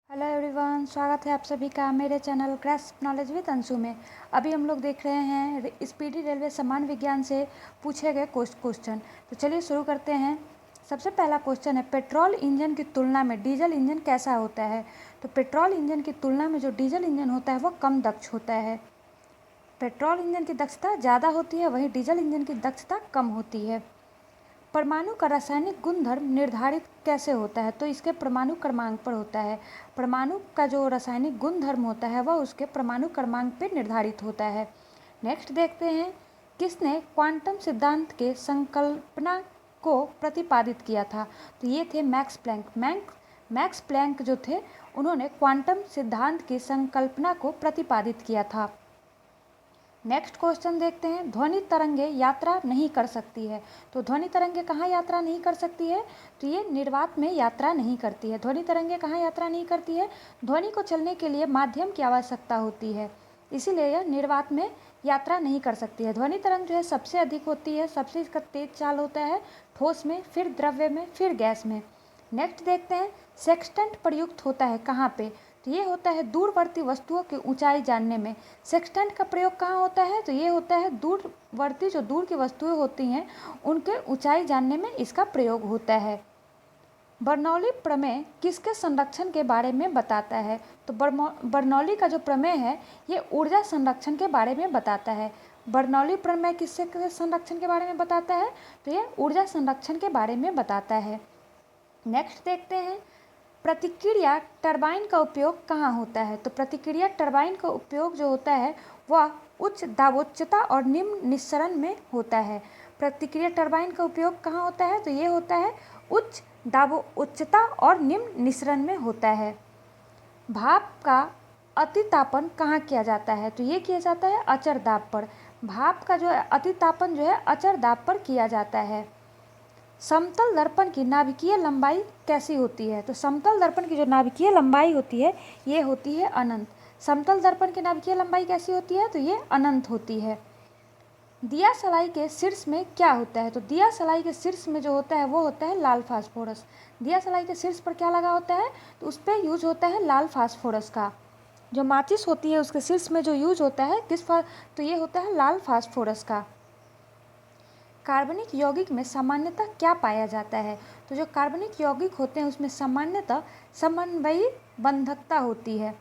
Hello everyone, स्वागत है आप सभी का मेरे channel grasp knowledge with Anshu में। अभी हम लोग देख रहे हैं स्पीडी रेलवे सामान्य विज्ञान से पूछे गए क्वेश्चन। तो चलिए शुरू करते हैं। सबसे पहला क्वेश्चन है, पेट्रोल इंजन की तुलना में डीजल इंजन कैसा होता है। तो पेट्रोल इंजन की तुलना में जो डीजल इंजन होता है वो कम दक्ष होता है। पेट्रोल इंजन की दक्षता ज़्यादा होती है, वहीं डीजल इंजन की दक्षता कम होती है। परमाणु का रासायनिक गुणधर्म निर्धारित कैसे होता है। तो इसके परमाणु क्रमांक पर होता है। परमाणु का जो रासायनिक गुणधर्म होता है वह उसके परमाणु क्रमांक पर निर्धारित होता है। नेक्स्ट देखते हैं, किसने क्वांटम सिद्धांत के संकल्पना को प्रतिपादित किया था। तो ये थे मैक्स प्लैंक। मैक्स प्लैंक जो थे उन्होंने क्वांटम सिद्धांत की संकल्पना को प्रतिपादित किया था। नेक्स्ट क्वेश्चन देखते हैं, ध्वनि तरंगे यात्रा नहीं कर सकती है। तो ध्वनि तरंगे कहाँ यात्रा नहीं कर सकती है। तो ये निर्वात में यात्रा नहीं करती है। ध्वनि तरंगे कहाँ यात्रा नहीं करती है। ध्वनि को चलने के लिए माध्यम की आवश्यकता होती है, इसीलिए यह निर्वात में यात्रा नहीं कर सकती है। ध्वनि तरंग जो है सबसे अधिक होती है, सबसे इसका तेज चाल होता है ठोस में, फिर द्रव्य में, फिर गैस में। नेक्स्ट देखते हैं, सेक्सटेंट प्रयुक्त होता है कहाँ पे। तो ये होता है दूरवर्ती वस्तुओं की ऊंचाई जानने में। सेक्सटेंट का प्रयोग कहाँ होता है। तो ये होता है दूरवर्ती, जो दूर की वस्तुएं होती हैं उनके ऊंचाई जानने में इसका प्रयोग होता है। बर्नौली प्रमेय किसके संरक्षण के बारे में बताता है। तो बर्नौली का जो प्रमेय है ये ऊर्जा संरक्षण के बारे में बताता है। बर्नौली प्रमेय किसके संरक्षण के बारे में बताता है। तो ये ऊर्जा संरक्षण के बारे में बताता है। नेक्स्ट देखते हैं, प्रतिक्रिया टरबाइन का उपयोग कहाँ होता है। तो प्रतिक्रिया टरबाइन का उपयोग जो होता है वह उच्च दाबोच्चता और निम्न निस्सरण में होता है। प्रतिक्रिया टरबाइन का उपयोग कहाँ होता है। तो ये होता है उच्च दाबोच्चता और निम्न निस्सरण में होता है। भाप का अतितापन कहाँ किया जाता है। तो ये किया जाता है अचर दाब पर। भाप का जो अतितापन जो है अचर दाब पर किया जाता है। समतल दर्पण की नाभिकीय लंबाई कैसी होती है। तो समतल दर्पण की जो नाभिकीय लंबाई होती है ये होती है अनंत। समतल दर्पण की नाभिकीय लंबाई कैसी होती है। तो ये अनंत होती है। दिया सलाई के शीर्ष में क्या होता है। तो दिया सलाई के शीर्ष में जो होता है वो होता है लाल फास्फोरस। दिया सलाई के शीर्ष पर क्या लगा होता है। तो उस पर यूज होता है लाल फास्फोरस का। जो माचिस होती है उसके शीर्ष में जो यूज होता है तो ये होता है लाल फास्फोरस का। कार्बनिक यौगिक में सामान्यतः क्या पाया जाता है। तो जो कार्बनिक यौगिक होते हैं उसमें सामान्यतः समन्वयी बंधकता होती है।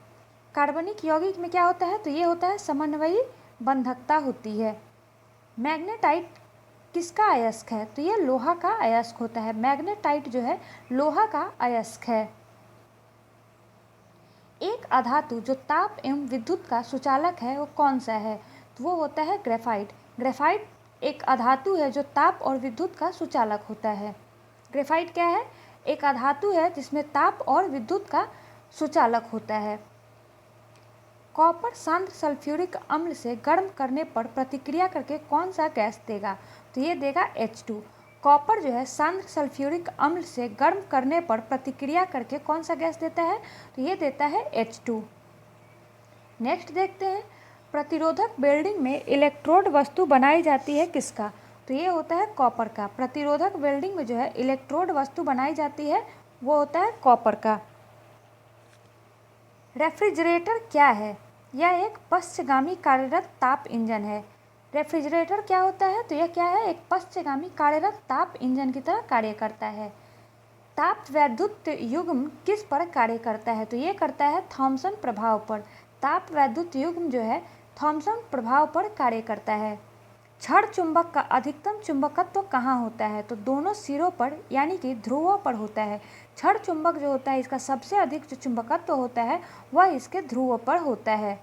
कार्बनिक यौगिक में क्या होता है। तो ये होता है समन्वयी बंधकता होती है। मैग्नेटाइट किसका अयस्क है। तो ये लोहा का अयस्क होता है। मैग्नेटाइट जो है लोहा का अयस्क है। एक अधातु जो ताप एवं विद्युत का सुचालक है वो कौन सा है। तो वो होता है ग्रेफाइट। ग्रेफाइट एक अधातु है जो ताप और विद्युत का सुचालक होता है। ग्रेफाइट क्या है, एक अधातु है जिसमें ताप और विद्युत का सुचालक होता है। कॉपर सांद्र सल्फ्यूरिक अम्ल से गर्म करने पर प्रतिक्रिया करके कौन सा गैस देगा। तो ये देगा H2। कॉपर जो है सांद्र सल्फ्यूरिक अम्ल से गर्म करने पर प्रतिक्रिया करके कौन सा गैस देता है। तो ये देता है H2। नेक्स्ट देखते हैं, प्रतिरोधक वेल्डिंग में इलेक्ट्रोड वस्तु बनाई जाती है किसका। तो ये होता है कॉपर का। प्रतिरोधक वेल्डिंग में जो है इलेक्ट्रोड वस्तु बनाई जाती है वो होता है कॉपर का। रेफ्रिजरेटर क्या है। यह एक पश्चगामी कार्यरत ताप इंजन है। रेफ्रिजरेटर क्या होता है। तो यह क्या है, एक पश्चगामी कार्यरत ताप इंजन की तरह कार्य करता है। ताप वैद्युत युग्म किस पर कार्य करता है। तो ये करता है थॉमसन प्रभाव पर। ताप वैद्युत युग्म जो है थॉमसन प्रभाव पर कार्य करता है। क्षण चुंबक का अधिकतम चुंबकत्व कहाँ होता है। तो दोनों सिरों पर यानी कि ध्रुवों पर होता है। क्षण चुंबक जो होता है इसका सबसे अधिक जो चुंबकत्व होता है वह इसके ध्रुवों पर होता है।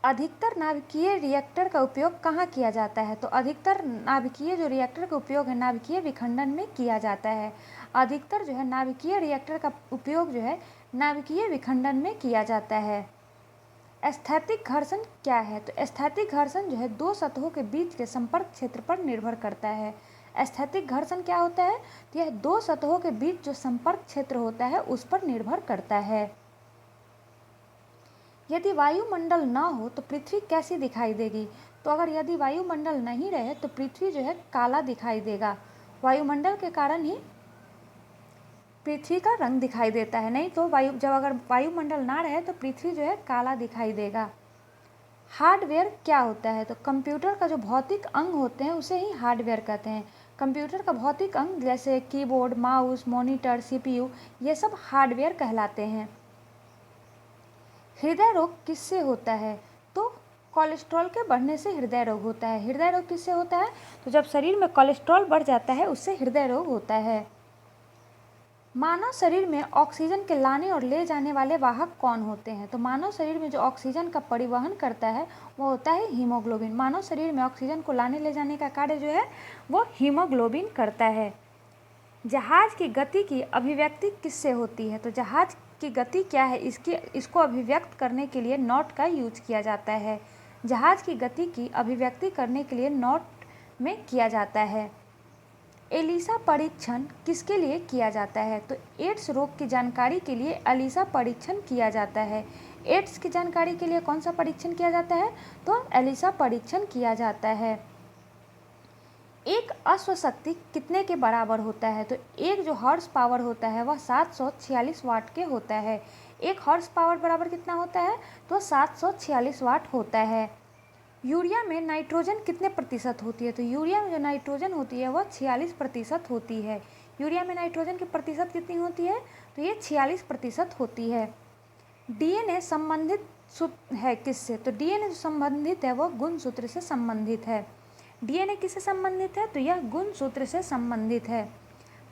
अधिकतर नाभिकीय रिएक्टर का उपयोग कहाँ किया जाता है। तो अधिकतर नाभिकीय जो रिएक्टर का उपयोग है नाभिकीय विखंडन में किया जाता है। अधिकतर जो है नाभिकीय रिएक्टर का उपयोग जो है नाभिकीय विखंडन में किया जाता है। स्थैतिक घर्षण क्या है। तो स्थैतिक घर्षण जो है दो सतहों के बीच के संपर्क क्षेत्र पर निर्भर करता है। स्थैतिक घर्षण क्या होता है। तो यह दो सतहों के बीच जो संपर्क क्षेत्र होता है उस पर निर्भर करता है। यदि वायुमंडल न हो तो पृथ्वी कैसी दिखाई देगी। तो अगर यदि वायुमंडल नहीं रहे तो पृथ्वी जो है काला दिखाई देगा। वायुमंडल के कारण ही पृथ्वी का रंग दिखाई देता है। नहीं तो जब अगर वायुमंडल ना रहे तो पृथ्वी जो है काला दिखाई देगा। हार्डवेयर क्या होता है? तो कंप्यूटर का जो भौतिक अंग होते हैं उसे ही हार्डवेयर कहते हैं। कंप्यूटर का भौतिक अंग जैसे कीबोर्ड, माउस, मॉनिटर, सीपीयू, ये सब हार्डवेयर कहलाते हैं। हृदय रोग किससे होता है? तो कोलेस्ट्रॉल के बढ़ने से हृदय रोग होता है। हृदय रोग किससे होता है? तो जब शरीर में कोलेस्ट्रॉल बढ़ जाता है उससे हृदय रोग होता है। मानव शरीर में ऑक्सीजन के लाने और ले जाने वाले वाहक कौन होते हैं? तो मानव शरीर में जो ऑक्सीजन का परिवहन करता है वो होता है हीमोग्लोबिन। मानव शरीर में ऑक्सीजन को लाने ले जाने का कार्य जो है वो हीमोग्लोबिन करता है। जहाज की गति की अभिव्यक्ति किससे होती है? तो जहाज की गति क्या है इसको अभिव्यक्त करने के लिए नॉट का यूज किया जाता है। जहाज की गति की अभिव्यक्ति करने के लिए नॉट में किया जाता है। एलिसा परीक्षण किसके लिए किया जाता है? तो एड्स रोग की जानकारी के लिए एलिसा परीक्षण किया जाता है। एड्स की जानकारी के लिए कौन सा परीक्षण किया जाता है? तो एलिसा परीक्षण किया जाता है। एक अश्वशक्ति कितने के बराबर होता है? तो एक जो हॉर्स पावर होता है वह 746 वाट के होता है। एक हॉर्स पावर बराबर कितना होता है? तो 746 वाट होता है। यूरिया में नाइट्रोजन कितने प्रतिशत होती है? तो यूरिया में जो नाइट्रोजन होती है वह 46% होती है। यूरिया में नाइट्रोजन की प्रतिशत कितनी होती है? तो ये 46% होती है। डीएनए संबंधित है किससे? तो डीएनए जो संबंधित है वह गुणसूत्र से संबंधित है। डीएनए किससे संबंधित है? तो यह गुणसूत्र से संबंधित है।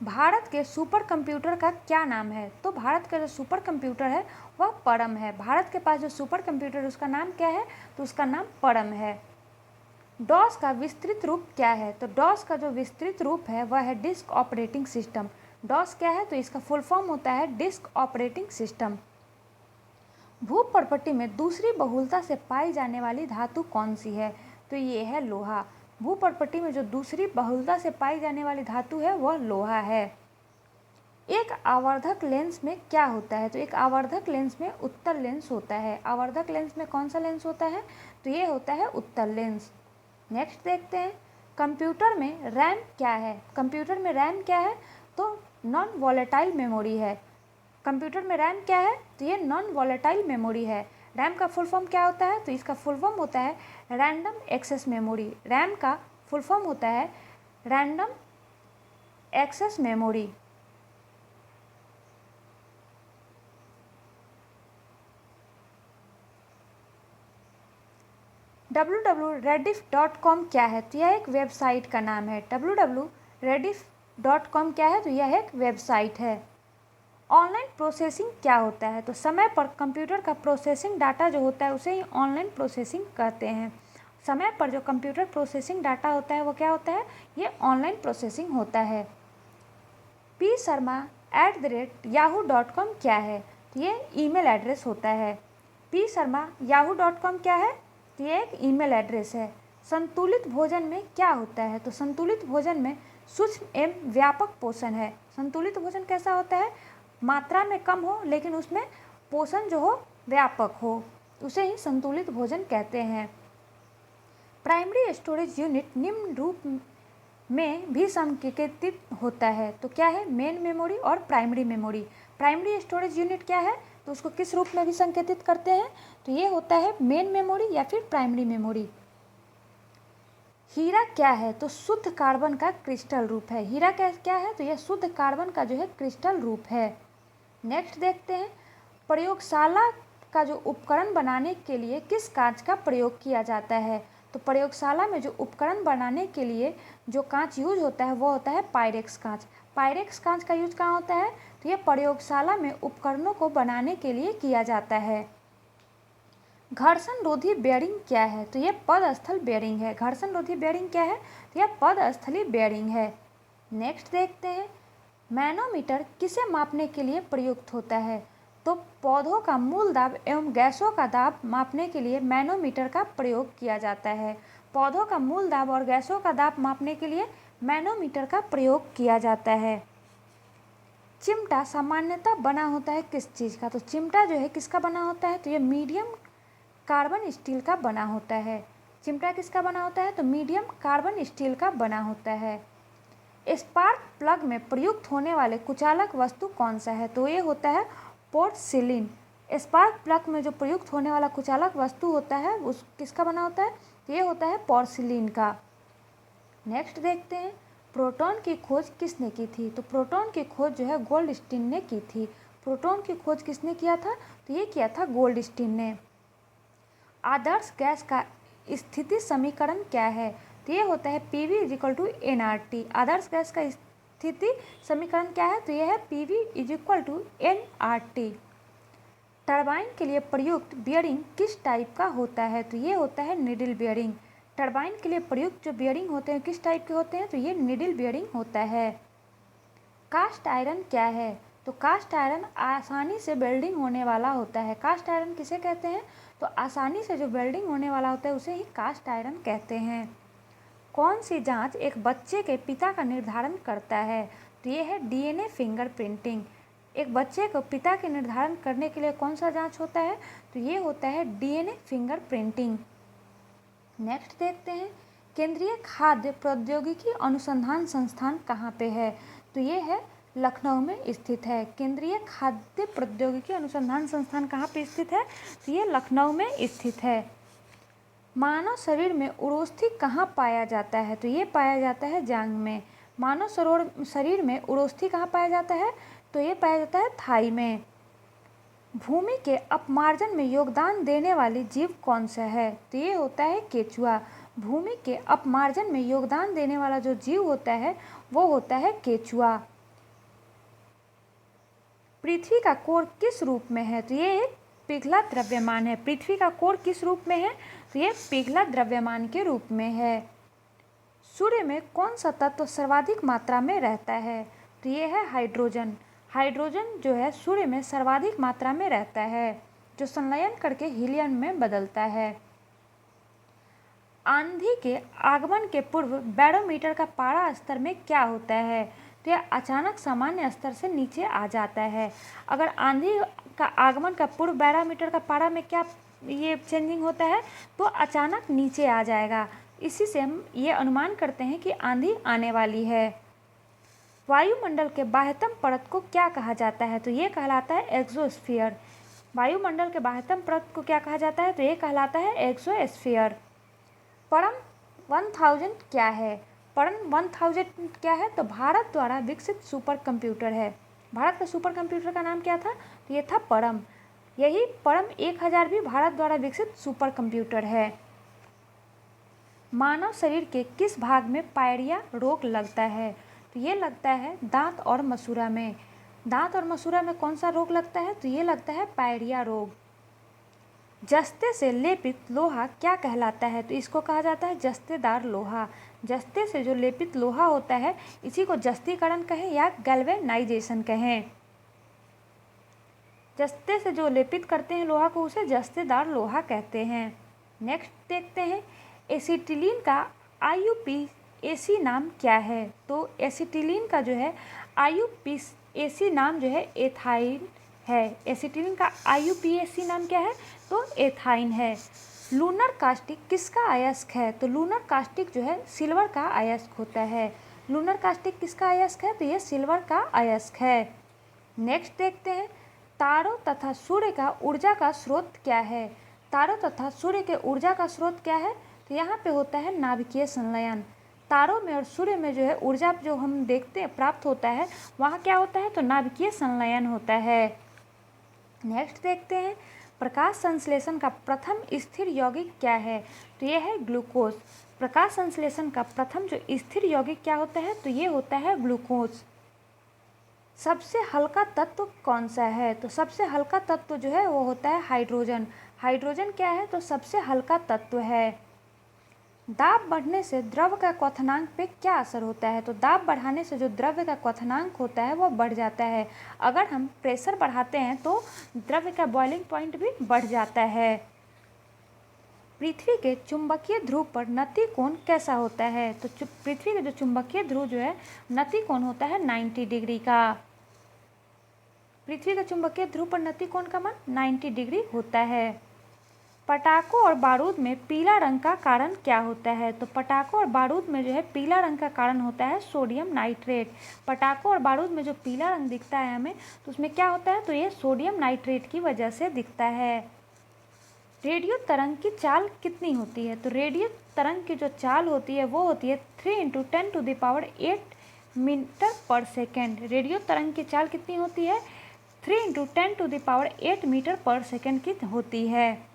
भारत के सुपर कंप्यूटर का क्या नाम है? तो भारत का जो सुपर कंप्यूटर है वह परम है। भारत के पास जो सुपर कंप्यूटर है उसका नाम क्या है? तो उसका नाम परम है। डॉस का विस्तृत रूप क्या है? तो डॉस का जो विस्तृत रूप है वह है डिस्क ऑपरेटिंग सिस्टम। डॉस क्या है? तो इसका फुल फॉर्म होता है डिस्क ऑपरेटिंग सिस्टम। भूपर्पटी में दूसरी बहुलता से पाई जाने वाली धातु कौन सी है? तो ये है लोहा। भूपर्पटी में जो दूसरी बहुलता से पाई जाने वाली धातु है वह लोहा है। एक आवर्धक लेंस में क्या होता है? तो एक आवर्धक लेंस में उत्तल लेंस होता है। आवर्धक लेंस में कौन सा लेंस होता है? तो ये होता है उत्तल लेंस। नेक्स्ट देखते हैं, कंप्यूटर में रैम क्या है? कंप्यूटर में रैम क्या है? तो नॉन वॉलेटाइल मेमोरी है। कंप्यूटर में रैम क्या है? तो ये नॉन वॉलेटाइल मेमोरी है। रैम का फुल फॉर्म क्या होता है? तो इसका फुल फॉर्म होता है रैंडम एक्सेस मेमोरी। रैम का फुल फॉर्म होता है रैंडम एक्सेस मेमोरी। www.rediff.com क्या है? तो यह एक वेबसाइट का नाम है। www.rediff.com क्या है? तो यह एक वेबसाइट है। ऑनलाइन प्रोसेसिंग क्या होता है? तो समय पर कंप्यूटर का प्रोसेसिंग डाटा जो होता है उसे ही ऑनलाइन प्रोसेसिंग कहते हैं। समय पर जो कंप्यूटर प्रोसेसिंग डाटा होता है वो क्या होता है? ये ऑनलाइन प्रोसेसिंग होता है। psharma@yahoo.com क्या है? तो ये ईमेल एड्रेस होता है। psharma@yahoo.com क्या है? तो ये एक ईमेल एड्रेस है। संतुलित भोजन में क्या होता है? तो संतुलित भोजन में सूक्ष्म एवं व्यापक पोषण है। संतुलित भोजन कैसा होता है? मात्रा में कम हो लेकिन उसमें पोषण जो हो व्यापक हो, उसे ही संतुलित भोजन कहते हैं। प्राइमरी स्टोरेज यूनिट निम्न रूप में भी संकेतित होता है। तो क्या है? मेन मेमोरी और primary memory. Primary storage unit क्या है? तो उसको किस रूप में भी संकेतित करते हैं? तो ये होता है मेन मेमोरी या फिर प्राइमरी मेमोरी। हीरा क्या है? तो शुद्ध कार्बन का क्रिस्टल रूप है। हीरा क्या है? तो यह शुद्ध कार्बन का जो है क्रिस्टल रूप है। नेक्स्ट देखते हैं, प्रयोगशाला का जो उपकरण बनाने के लिए किस कांच का प्रयोग किया जाता है? तो प्रयोगशाला में जो उपकरण बनाने के लिए जो कांच यूज होता है वो होता है पायरेक्स कांच। पायरेक्स कांच का यूज कहाँ होता है? तो ये प्रयोगशाला में उपकरणों को बनाने के लिए किया जाता है। घर्षण रोधी बेयरिंग क्या है? तो ये पदस्थल बेयरिंग है। घर्षण रोधी बेयरिंग क्या है? तो यह पदस्थली बेयरिंग है। नेक्स्ट देखते हैं, मैनोमीटर किसे मापने के लिए प्रयुक्त होता है? तो पौधों का मूल दाब एवं गैसों का दाब मापने के लिए मैनोमीटर का प्रयोग किया जाता है। पौधों का मूल दाब और गैसों का दाब मापने के लिए मैनोमीटर का प्रयोग किया जाता है। चिमटा सामान्यतः बना होता है किस चीज़ का? तो चिमटा जो है किसका बना होता है? तो ये मीडियम कार्बन स्टील का बना होता है। चिमटा किसका बना होता है? तो मीडियम कार्बन स्टील का बना होता है। स्पार्क प्लग में प्रयुक्त होने वाले कुचालक वस्तु कौन सा है? तो ये होता है पोर्सिलिन। स्पार्क प्लग में जो प्रयुक्त होने वाला कुचालक वस्तु होता है उस किसका बना होता है? तो ये होता है पोर्सिलिन का। नेक्स्ट देखते हैं, प्रोटॉन की खोज किसने की थी? तो प्रोटॉन की खोज जो है गोल्डस्टीन ने की थी। प्रोटॉन की खोज किसने किया था? तो ये किया था गोल्डस्टीन ने। आदर्श गैस का स्थिति समीकरण क्या है? तो ये होता है PV = nRT। आदर्श गैस का स्थिति समीकरण क्या है? तो ये है PV = nRT। टरबाइन के लिए प्रयुक्त बियरिंग किस टाइप का होता है? तो ये होता है निडल बियरिंग। टरबाइन के लिए प्रयुक्त जो बियरिंग होते हैं किस टाइप के होते हैं? तो ये निडल बियरिंग होता है। कास्ट आयरन क्या है? तो कास्ट आयरन आसानी से वेल्डिंग होने वाला होता है। कास्ट आयरन किसे कहते हैं? तो आसानी से जो वेल्डिंग होने वाला होता है उसे ही कास्ट आयरन कहते हैं। कौन सी जांच एक बच्चे के पिता का निर्धारण करता है? तो ये है DNA फिंगरप्रिंटिंग। एक बच्चे को पिता के निर्धारण करने के लिए कौन सा जांच होता है? तो ये होता है DNA फिंगरप्रिंटिंग। नेक्स्ट देखते हैं, केंद्रीय खाद्य प्रौद्योगिकी अनुसंधान संस्थान कहाँ पे है? तो ये है लखनऊ में स्थित है। केंद्रीय खाद्य प्रौद्योगिकी अनुसंधान संस्थान कहाँ पे स्थित है? तो ये लखनऊ में स्थित है। मानव शरीर में उरोस्थी कहाँ पाया जाता है? तो ये पाया जाता है जांघ में। मानव शरीर में उरोस्थी कहाँ पाया जाता है? तो ये पाया जाता है थाई में। भूमि के अपमार्जन में योगदान देने वाली जीव कौन सा है? तो ये होता है केचुआ। भूमि के अपमार्जन में योगदान देने वाला जो जीव होता है वो होता है केचुआ। पृथ्वी का कोर किस रूप में है? तो ये एक पिघला द्रव्यमान है। पृथ्वी का कोर किस रूप में है? तो ये पिघला द्रव्यमान के रूप में है। सूर्य में कौन सा तत्व सर्वाधिक मात्रा में रहता है? तो ये है हाइड्रोजन। हाइड्रोजन जो है सूर्य में सर्वाधिक मात्रा में रहता है, जो संलयन करके हीलियम में बदलता है। आंधी के आगमन के पूर्व बैरोमीटर का पारा स्तर में क्या होता है? तो यह अचानक सामान्य स्तर से नीचे आ जाता है। अगर आंधी का आगमन का पूर्व बैरोमीटर का पारा में क्या ये चेंजिंग होता है? तो अचानक नीचे आ जाएगा। इसी से हम ये अनुमान करते हैं कि आंधी आने वाली है। वायुमंडल के बाह्यतम परत को क्या कहा जाता है? तो ये कहलाता है एक्सोस्फीयर। वायुमंडल के बाह्यतम परत को क्या कहा जाता है? तो ये कहलाता है एक्सोस्फीयर। परम 1000 क्या है? परम 1000 क्या है? तो भारत द्वारा विकसित सुपर कंप्यूटर है। भारत का सुपर कंप्यूटर का नाम क्या था? तो ये था परम। यही परम 1000 भी भारत द्वारा विकसित सुपर कंप्यूटर है। मानव शरीर के किस भाग में पायरिया रोग लगता है? तो ये लगता है दांत और मसूड़ा में। दांत और मसूड़ा में कौन सा रोग लगता है? तो ये लगता है पायरिया रोग। जस्ते से लेपित लोहा क्या कहलाता है? तो इसको कहा जाता है जस्तेदार लोहा। जस्ते से जो लेपित लोहा होता है इसी को जस्तीकरण कहें या गैल्वेनाइजेशन कहें। जस्ते से जो लेपित करते हैं लोहा को उसे जस्तेदार लोहा कहते हैं। नेक्स्ट देखते हैं, एसिटिलीन का IUPAC नाम क्या है? तो एसिटिलीन का जो है IUPAC नाम जो है एथाइन है। एसिटिलीन का IUPAC नाम क्या है? तो एथाइन है। लूनर कास्टिक किसका अयस्क है? तो लूनर कास्टिक जो है सिल्वर का अयस्क होता है। लूनर कास्टिक किसका अयस्क है? तो ये सिल्वर का अयस्क है। नेक्स्ट देखते हैं, तारों तथा सूर्य का ऊर्जा का स्रोत क्या है? तारों तथा सूर्य के ऊर्जा का स्रोत क्या है? तो यहाँ पे होता है नाभिकीय संलयन। तारों में और सूर्य में जो है ऊर्जा जो हम देखते हैं प्राप्त होता है वहाँ क्या होता है? तो नाभिकीय संलयन होता है। नेक्स्ट देखते हैं, प्रकाश संश्लेषण का प्रथम स्थिर यौगिक क्या है? तो ये है ग्लूकोज। प्रकाश संश्लेषण का प्रथम जो स्थिर यौगिक क्या होता है? तो ये होता है ग्लूकोज। सबसे हल्का तत्व कौन सा है? तो सबसे हल्का तत्व जो है वो होता है हाइड्रोजन। हाइड्रोजन क्या है? तो सबसे हल्का तत्व है। दाब बढ़ने से द्रव का क्वथनांक पे क्या असर होता है? तो दाब बढ़ाने से जो द्रव्य का क्वथनांक होता है वो बढ़ जाता है। अगर हम प्रेशर बढ़ाते हैं तो द्रव्य का बॉइलिंग पॉइंट भी बढ़ जाता है। पृथ्वी के चुंबकीय ध्रुव पर नति कोण कैसा होता है? तो पृथ्वी का जो चुंबकीय ध्रुव जो है नति कोण होता है 90 डिग्री का। पृथ्वी का चुंबकीय ध्रुव पर नति कोण का मान 90 डिग्री होता है। पटाखों और बारूद में पीला रंग का कारण क्या होता है? तो पटाखों और बारूद में जो है पीला रंग का कारण होता है सोडियम नाइट्रेट। पटाखों और बारूद में जो पीला रंग दिखता है हमें, तो उसमें क्या होता है? तो ये सोडियम नाइट्रेट की वजह से दिखता है। रेडियो तरंग की चाल कितनी होती है? तो रेडियो तरंग की जो चाल होती है वो होती है 3 × 10⁸ मीटर पर सेकेंड। रेडियो तरंग की चाल कितनी होती है? 3 × 10⁸ मीटर पर सेकेंड की होती है।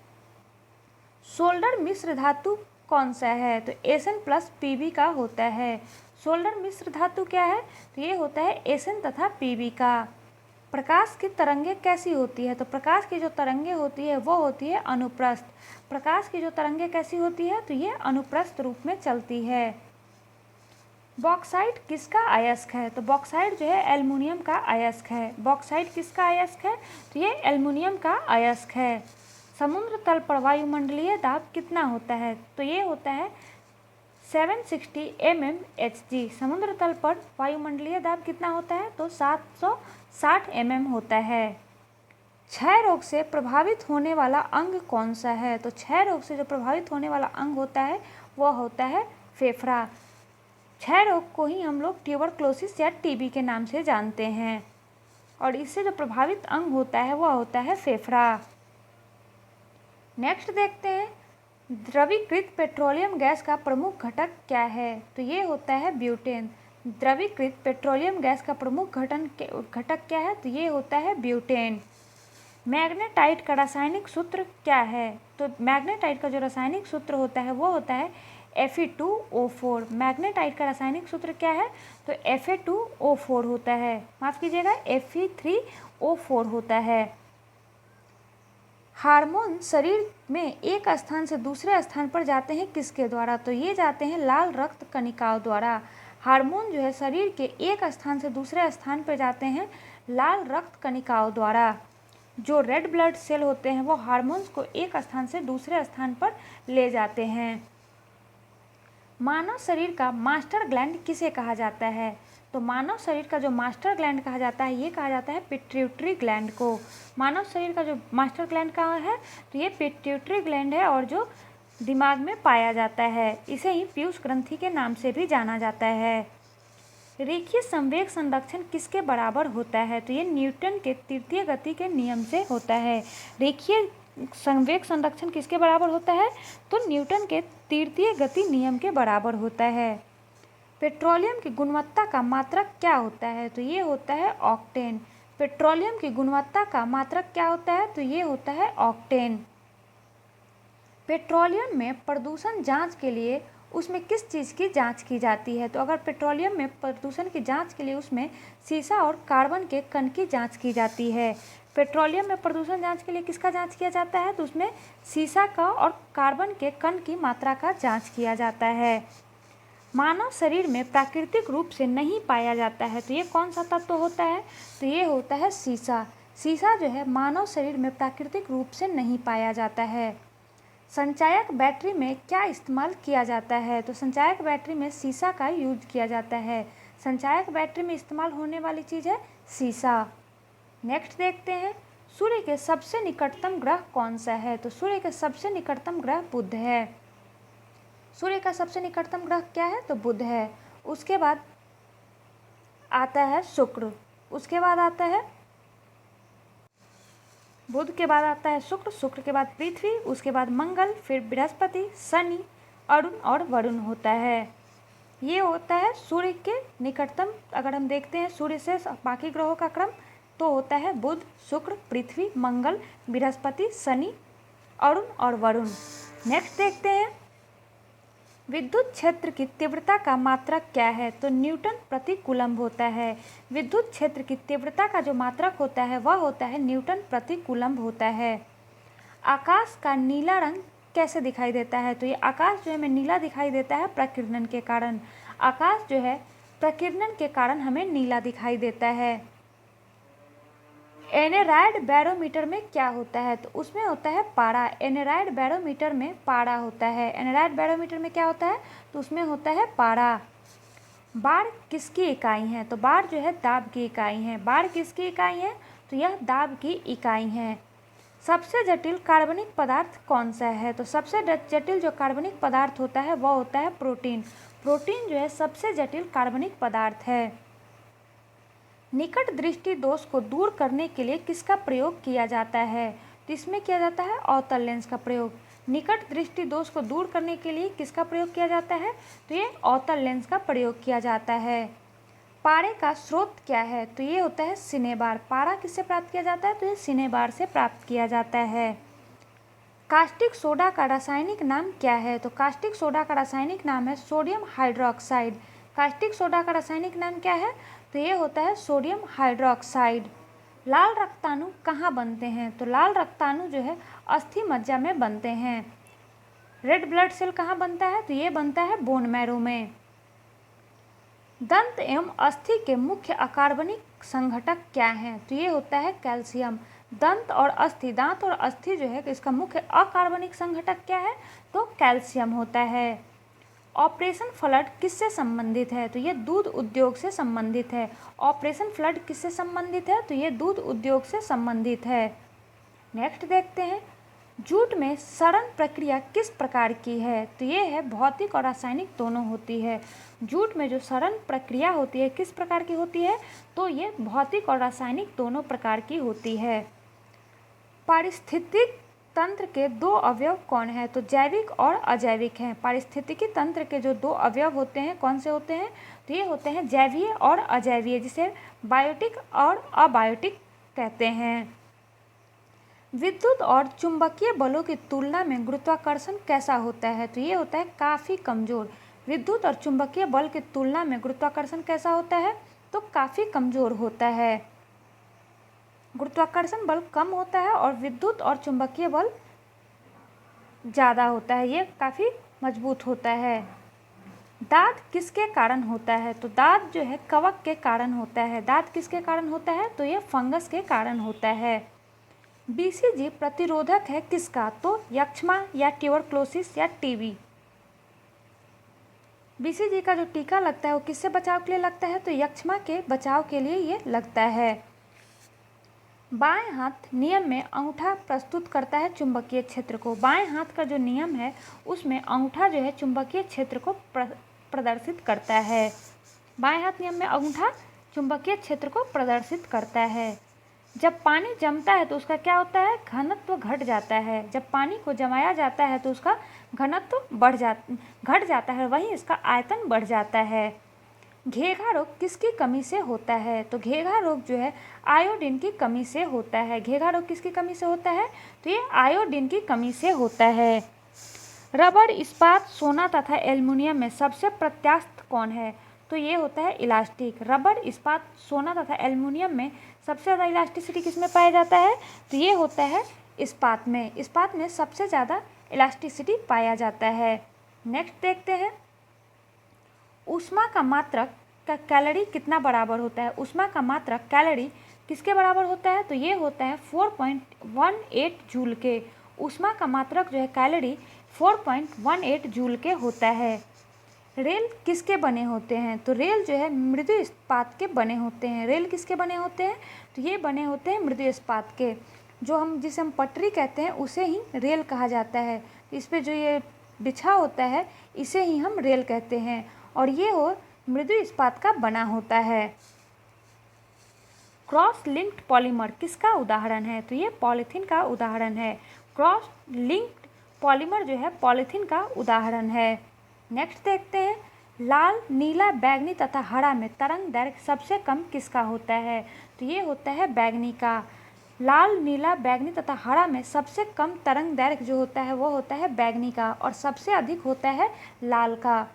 सोल्डर मिश्र धातु कौन सा है? तो Sn + Pb का होता है। सोल्डर मिश्र धातु क्या है? तो ये होता है Sn तथा Pb का। प्रकाश की तरंगें कैसी होती है? तो प्रकाश की जो तरंगें होती है वो होती है अनुप्रस्थ। प्रकाश की जो तरंगें कैसी होती है? तो ये अनुप्रस्थ रूप में चलती है। बॉक्साइट किसका अयस्क है? तो बॉक्साइट जो है एल्युमिनियम का अयस्क है। बॉक्साइट किसका अयस्क है? तो ये एल्युमिनियम का अयस्क है। समुद्र तल पर वायुमंडलीय दाब कितना होता है? तो ये होता है 760 mmHg। समुद्र तल पर वायुमंडलीय दाब कितना होता है? तो 760 mm होता है। क्षय रोग से प्रभावित होने वाला अंग कौन सा है? तो क्षय रोग से जो प्रभावित होने वाला अंग होता है वह होता है फेफड़ा। क्षय रोग को ही हम लोग ट्यूबरक्लोसिस या टीबी के नाम से जानते हैं, और इससे जो प्रभावित अंग होता है वह होता है फेफड़ा। नेक्स्ट देखते हैं, द्रवीकृत पेट्रोलियम गैस का प्रमुख घटक क्या है? तो ये होता है ब्यूटेन। द्रवीकृत पेट्रोलियम गैस का प्रमुख घटक क्या है? तो ये होता है ब्यूटेन। मैग्नेटाइट का रासायनिक सूत्र क्या है? तो मैग्नेटाइट का जो रासायनिक सूत्र होता है वो होता है Fe2O4। मैग्नेटाइट का रासायनिक सूत्र क्या है? तो Fa2O4 होता है, माफ़ कीजिएगा Fe3O4 होता है। हार्मोन शरीर में एक स्थान से दूसरे स्थान पर जाते हैं किसके द्वारा? तो ये जाते हैं लाल रक्त कणिकाओं द्वारा। हार्मोन जो है शरीर के एक स्थान से दूसरे स्थान पर जाते हैं लाल रक्त कणिकाओं द्वारा। जो रेड ब्लड सेल होते हैं वो हार्मोन्स को एक स्थान से दूसरे स्थान पर ले जाते हैं। मानव शरीर का मास्टर ग्लैंड किसे कहा जाता है? तो मानव शरीर का जो मास्टर ग्लैंड कहा जाता है ये कहा जाता है पिट्यूटरी ग्लैंड को। मानव शरीर का जो मास्टर ग्लैंड कहाँ है? तो ये पिट्यूटरी ग्लैंड है, और जो दिमाग में पाया जाता है। इसे ही पीयूष ग्रंथि के नाम से भी जाना जाता है। रेखीय संवेग संरक्षण किसके बराबर होता है? तो ये न्यूटन के तृतीय गति के नियम से होता है। रेखीय संवेग संरक्षण किसके बराबर होता है? तो न्यूटन के तृतीय गति नियम के बराबर होता है। पेट्रोलियम की गुणवत्ता का मात्रक क्या होता है? तो ये होता है ऑक्टेन। पेट्रोलियम की गुणवत्ता का मात्रक क्या होता है? तो ये होता है ऑक्टेन। पेट्रोलियम में प्रदूषण जांच के लिए उसमें किस चीज़ की जांच की जाती है? तो अगर पेट्रोलियम में प्रदूषण की जांच के लिए उसमें सीसा और कार्बन के कण की जांच की जाती है। पेट्रोलियम में प्रदूषण जांच के लिए किसका जांच किया जाता है? तो उसमें सीसा का और कार्बन के कण की मात्रा का जांच किया जाता है। मानव शरीर में प्राकृतिक रूप से नहीं पाया जाता है, तो ये कौन सा तत्व होता है? तो ये होता है सीसा। सीसा जो है मानव शरीर में प्राकृतिक रूप से नहीं पाया जाता है। संचायक बैटरी में क्या इस्तेमाल किया जाता है? तो संचायक बैटरी में सीसा का यूज किया जाता है। संचायक बैटरी में इस्तेमाल होने वाली चीज़ है सीसा। नेक्स्ट देखते हैं, सूर्य के सबसे निकटतम ग्रह कौन सा है? तो सूर्य के सबसे निकटतम ग्रह बुध है। सूर्य का सबसे निकटतम ग्रह क्या है? तो बुध है। उसके बाद आता है शुक्र, उसके बाद आता है बुध के बाद आता है शुक्र, शुक्र के बाद पृथ्वी, उसके बाद मंगल, फिर बृहस्पति, शनि, अरुण और वरुण होता है। ये होता है सूर्य के निकटतम। अगर हम देखते हैं सूर्य से बाकी ग्रहों का क्रम, तो होता है बुध, शुक्र, पृथ्वी, मंगल, बृहस्पति, शनि, अरुण और वरुण। नेक्स्ट देखते हैं, विद्युत क्षेत्र की तीव्रता का मात्रक क्या है? तो न्यूटन प्रति कूलम्ब होता है। विद्युत क्षेत्र की तीव्रता का जो मात्रक होता है वह होता है न्यूटन प्रति कूलम्ब होता है। आकाश का नीला रंग कैसे दिखाई देता है? तो ये आकाश जो है हमें नीला दिखाई देता है प्रकीर्णन के कारण। आकाश जो है प्रकीर्णन के कारण हमें नीला दिखाई देता है। एनेराइड बैरोमीटर में क्या होता है? तो उसमें होता है पारा। एनेराइड बैरोमीटर में पारा होता है। एनेराइड बैरोमीटर में क्या होता है? तो उसमें होता है पारा। बार किसकी इकाई है? तो बार जो है दाब की इकाई है। बार किसकी इकाई है? तो यह दाब की इकाई है। सबसे जटिल कार्बनिक पदार्थ कौन सा है? तो सबसे जटिल जो कार्बनिक पदार्थ होता है वह होता है प्रोटीन। प्रोटीन जो है सबसे जटिल कार्बनिक पदार्थ है। निकट दृष्टि दोष को दूर करने के लिए किसका प्रयोग किया जाता है? तो इसमें किया जाता है अवतल लेंस का प्रयोग। निकट दृष्टि दोष को दूर करने के लिए किसका प्रयोग किया जाता है? तो ये अवतल लेंस का प्रयोग किया जाता है। पारे का स्रोत क्या है? तो ये होता है सिनेबार। पारा किससे प्राप्त किया जाता है? तो ये सिनेबार से प्राप्त किया जाता है। कास्टिक सोडा का रासायनिक नाम क्या है? तो कास्टिक सोडा का रासायनिक नाम है सोडियम हाइड्रोक्साइड। कास्टिक सोडा का रासायनिक नाम क्या है? तो ये होता है सोडियम हाइड्रोक्साइड। लाल रक्ताणु कहाँ बनते हैं? तो लाल रक्ताणु जो है अस्थि मज्जा में बनते हैं। रेड ब्लड सेल कहाँ बनता है? तो ये बनता है बोन मैरो में। दंत एवं अस्थि के मुख्य अकार्बनिक संघटक क्या हैं? तो ये होता है कैल्शियम। दंत और अस्थि, दांत और अस्थि जो है इसका मुख्य अकार्बनिक संघटक क्या है? तो कैल्शियम होता है। ऑपरेशन फ्लड किससे संबंधित है? तो ये दूध उद्योग से संबंधित है। ऑपरेशन फ्लड किससे संबंधित है? तो ये दूध उद्योग से संबंधित है। नेक्स्ट देखते हैं, जूट में सड़न प्रक्रिया किस प्रकार की है? तो ये है भौतिक और रासायनिक दोनों होती है। जूट में जो सड़न प्रक्रिया होती है किस प्रकार की होती है? तो ये भौतिक और रासायनिक दोनों प्रकार की होती है। पारिस्थितिक तंत्र के दो अवयव कौन है? तो जैविक और अजैविक हैं। पारिस्थितिकी तंत्र के जो दो अवयव होते हैं कौन से होते हैं? तो ये होते हैं जैवीय और अजैवीय, जिसे बायोटिक और अबायोटिक कहते हैं। विद्युत और चुंबकीय बलों की तुलना में गुरुत्वाकर्षण कैसा होता है? तो ये होता है काफ़ी कमज़ोर। विद्युत और चुंबकीय बल की तुलना में गुरुत्वाकर्षण कैसा होता है? तो काफ़ी कमज़ोर होता है। गुरुत्वाकर्षण बल कम होता है और विद्युत और चुंबकीय बल ज़्यादा होता है, ये काफ़ी मजबूत होता है। दाद किसके कारण होता है? तो दाद जो है कवक के कारण होता है। दाद किसके कारण होता है? तो ये फंगस के कारण होता है। बीसीजी प्रतिरोधक है किसका? तो यक्ष्मा या ट्यूबरक्लोसिस या टीबी। बीसीजी का जो टीका लगता है वो किससे बचाव के लिए लगता है? तो यक्ष्मा के बचाव के लिए ये लगता है। बाएं हाथ नियम में अंगूठा प्रस्तुत करता है चुंबकीय क्षेत्र को। बाएं हाथ का जो नियम है उसमें अंगूठा जो है चुंबकीय क्षेत्र को प्रदर्शित करता है। बाएं हाथ नियम में अंगूठा चुंबकीय क्षेत्र को प्रदर्शित करता है। जब पानी जमता है तो उसका क्या होता है? घनत्व घट जाता है। जब पानी को जमाया जाता है तो उसका घनत्व घट जाता है, वहीं इसका आयतन बढ़ जाता है। घेघा रोग किसकी कमी से होता है? तो घेघा रोग जो है आयोडीन की कमी से होता है। घेघा रोग किसकी कमी से होता है? तो ये आयोडीन की कमी से होता है। रबर, इस्पात, सोना तथा एल्युमिनियम में सबसे प्रत्यास्थ कौन है? तो ये होता है इलास्टिक। रबर, इस्पात, सोना तथा एल्युमिनियम में सबसे ज़्यादा इलास्टिसिटी किसमें पाया जाता है? तो ये होता है इस्पात में। इस्पात में सबसे ज़्यादा इलास्टिसिटी पाया जाता है। नेक्स्ट देखते हैं, ऊष्मा का मात्रक का कैलोरी कितना बराबर होता है? ऊष्मा का मात्रक कैलोरी किसके बराबर होता है? तो ये होता है 4.18 जूल के। ऊष्मा का मात्रक जो है कैलोरी 4.18 जूल के होता है। रेल किसके बने होते हैं? तो रेल जो है मृदु इस्पात के बने होते हैं। रेल किसके बने होते हैं? तो ये बने होते हैं मृदु इस्पात के। जिसे हम पटरी कहते हैं उसे ही रेल कहा जाता है। इस पे जो ये बिछा होता है इसे ही हम रेल कहते हैं और ये मृदु इस्पात का बना होता है। क्रॉस लिंक्ड पॉलीमर किसका उदाहरण है? तो ये पॉलीथीन का उदाहरण है। क्रॉस लिंक्ड पॉलीमर जो है पॉलीथीन का उदाहरण है। नेक्स्ट देखते हैं, लाल, नीला, बैंगनी तथा हरा में तरंग दैर्घ्य सबसे कम किसका होता है? तो ये होता है बैंगनी का। लाल, नीला, बैंगनी तथा हरा में सबसे कम तरंग दैर्घ्य जो होता है वो होता है बैंगनी का और सबसे अधिक होता है लाल का।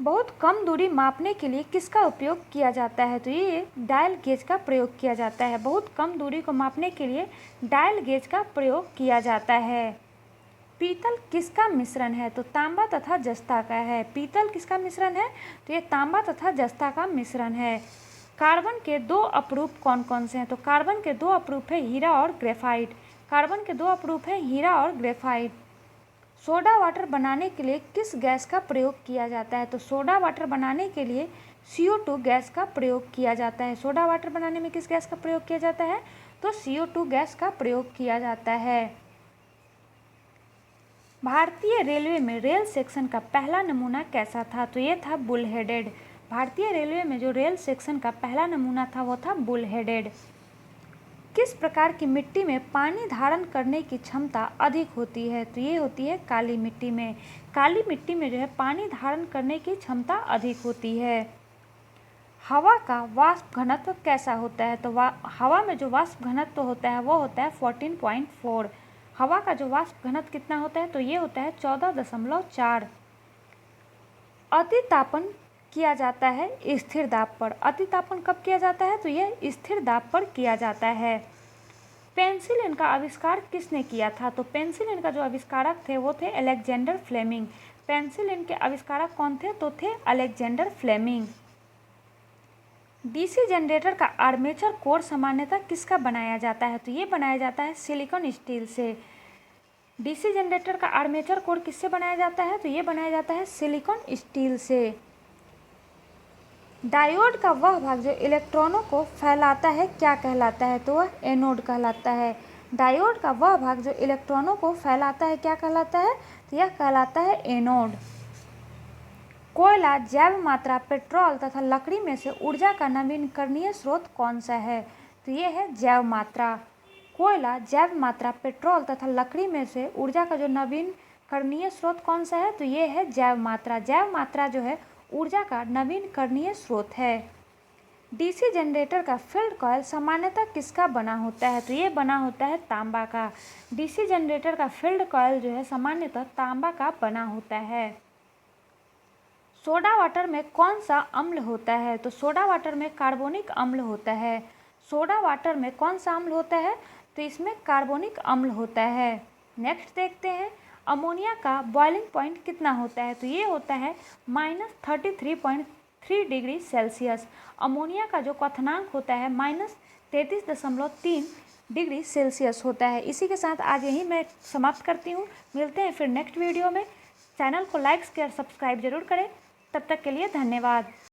बहुत कम दूरी मापने के लिए किसका उपयोग किया जाता है? तो ये डायल गेज का प्रयोग किया जाता है। बहुत कम दूरी को मापने के लिए डायल गेज का प्रयोग किया जाता है। पीतल किसका मिश्रण है? तो तांबा तथा जस्ता का है। पीतल किसका मिश्रण है? तो ये तांबा तथा जस्ता का मिश्रण है। कार्बन के दो अपरूप कौन कौन से हैं? तो कार्बन के दो अपरूप है हीरा और ग्रेफाइट। कार्बन के दो अपरूप है हीरा और ग्रेफाइट। सोडा वाटर बनाने के लिए किस गैस का प्रयोग किया जाता है? तो सोडा वाटर बनाने के लिए CO2 गैस का प्रयोग किया जाता है। सोडा वाटर बनाने में किस गैस का प्रयोग किया जाता है? तो CO2 गैस का प्रयोग किया जाता है। भारतीय रेलवे में रेल सेक्शन का पहला नमूना कैसा था? तो ये था बुल हेडेड। भारतीय रेलवे में जो रेल सेक्शन का पहला नमूना था वो था बुल हेडेड। किस प्रकार की मिट्टी में पानी धारण करने की क्षमता अधिक होती है? तो ये होती है काली मिट्टी में। काली मिट्टी में जो है पानी धारण करने की क्षमता अधिक होती है। हवा का वाष्प घनत्व कैसा होता है? तो हवा में जो वाष्प घनत्व होता है वो होता है 14.4। हवा का जो वाष्प घनत्व कितना होता है? तो ये होता है 14.4। अतितापन किया जाता है स्थिर दाब पर। अतितापन कब किया जाता है? तो यह स्थिर दाब पर किया जाता है। पेनिसिलिन का आविष्कार किसने किया था? तो पेनिसिलिन का जो आविष्कारक थे वो थे अलेक्जेंडर फ्लेमिंग। पेनिसिलिन के आविष्कारक कौन थे? तो थे अलेक्जेंडर फ्लेमिंग। डीसी जनरेटर का आर्मेचर कोर सामान्यतः किसका बनाया जाता है? तो ये बनाया जाता है सिलिकॉन स्टील से। डीसी जनरेटर का आर्मेचर कोर किससे बनाया जाता है? तो ये बनाया जाता है सिलिकॉन स्टील से। डायोड का वह भाग जो इलेक्ट्रॉनों को फैलाता है क्या कहलाता है? तो वह एनोड कहलाता है। डायोड का वह भाग जो इलेक्ट्रॉनों को फैलाता है क्या कहलाता है? तो यह कहलाता है एनोड। कोयला, जैव मात्रा, पेट्रोल तथा लकड़ी में से ऊर्जा का नवीकरणीय स्रोत कौन सा है? तो ये है जैव मात्रा। कोयला, जैव मात्रा, पेट्रोल तथा लकड़ी में से ऊर्जा का जो नवीकरणीय स्रोत कौन सा है? तो ये है जैव मात्रा। जैव मात्रा जो है ऊर्जा का नवीकरणीय स्रोत है। डीसी जनरेटर का फील्ड कॉइल सामान्यतः किसका बना होता है? तो ये बना होता है तांबा का। डीसी जनरेटर का फील्ड कॉइल जो है सामान्यतः तांबा का बना होता है। सोडा वाटर में कौन सा अम्ल होता है? तो सोडा वाटर में कार्बोनिक अम्ल होता है। सोडा वाटर में कौन सा अम्ल होता है? तो इसमें कार्बोनिक अम्ल होता है। नेक्स्ट देखते हैं, अमोनिया का बॉइलिंग पॉइंट कितना होता है? तो ये होता है -33.3 डिग्री सेल्सियस। अमोनिया का जो क्वथनांक होता है -33.3 डिग्री सेल्सियस होता है। इसी के साथ आज यहीं मैं समाप्त करती हूँ। मिलते हैं फिर नेक्स्ट वीडियो में। चैनल को लाइक शेयर सब्सक्राइब जरूर करें। तब तक के लिए धन्यवाद।